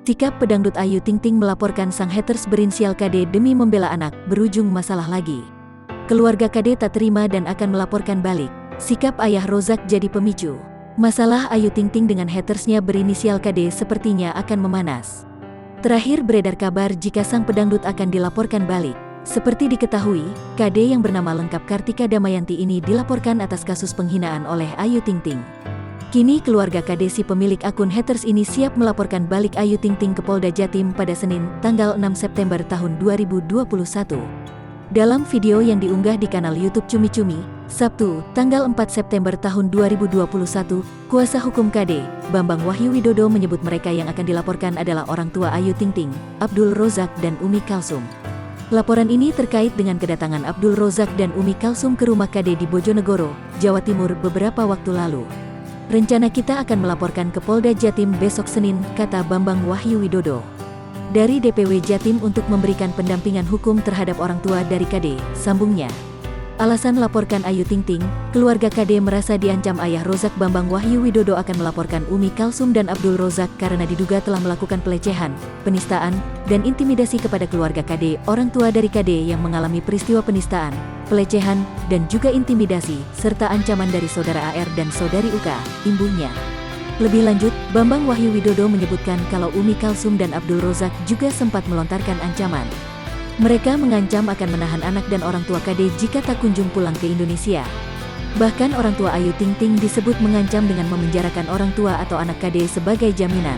Sikap pedangdut Ayu Ting Ting melaporkan sang haters berinisial KD demi membela anak, berujung masalah lagi. Keluarga KD tak terima dan akan melaporkan balik. Sikap ayah Rozak jadi pemicu. Masalah Ayu Ting Ting dengan hatersnya berinisial KD sepertinya akan memanas. Terakhir beredar kabar jika sang pedangdut akan dilaporkan balik. Seperti diketahui, KD yang bernama lengkap Kartika Damayanti ini dilaporkan atas kasus penghinaan oleh Ayu Ting Ting. Kini keluarga KD si pemilik akun haters ini siap melaporkan balik Ayu Ting Ting ke Polda Jatim pada Senin, tanggal 6 September tahun 2021. Dalam video yang diunggah di kanal YouTube Cumi Cumi, Sabtu, tanggal 4 September tahun 2021, kuasa hukum KD, Bambang Wahyu Widodo menyebut mereka yang akan dilaporkan adalah orang tua Ayu Ting Ting, Abdul Rozak dan Umi Kalsum. Laporan ini terkait dengan kedatangan Abdul Rozak dan Umi Kalsum ke rumah KD di Bojonegoro, Jawa Timur beberapa waktu lalu. Rencana kita akan melaporkan ke Polda Jatim besok Senin, kata Bambang Wahyu Widodo. Dari DPW Jatim untuk memberikan pendampingan hukum terhadap orang tua dari KD, sambungnya. Alasan laporkan Ayu Ting Ting, keluarga KD merasa diancam ayah Rozak. Bambang Wahyu Widodo akan melaporkan Umi Kalsum dan Abdul Rozak karena diduga telah melakukan pelecehan, penistaan, dan intimidasi kepada keluarga KD, orang tua dari KD yang mengalami peristiwa penistaan, pelecehan, dan juga intimidasi, serta ancaman dari saudara AR dan saudari UK, ibunya. Lebih lanjut, Bambang Wahyu Widodo menyebutkan kalau Umi Kalsum dan Abdul Rozak juga sempat melontarkan ancaman. Mereka mengancam akan menahan anak dan orang tua KD jika tak kunjung pulang ke Indonesia. Bahkan orang tua Ayu Ting Ting disebut mengancam dengan memenjarakan orang tua atau anak KD sebagai jaminan.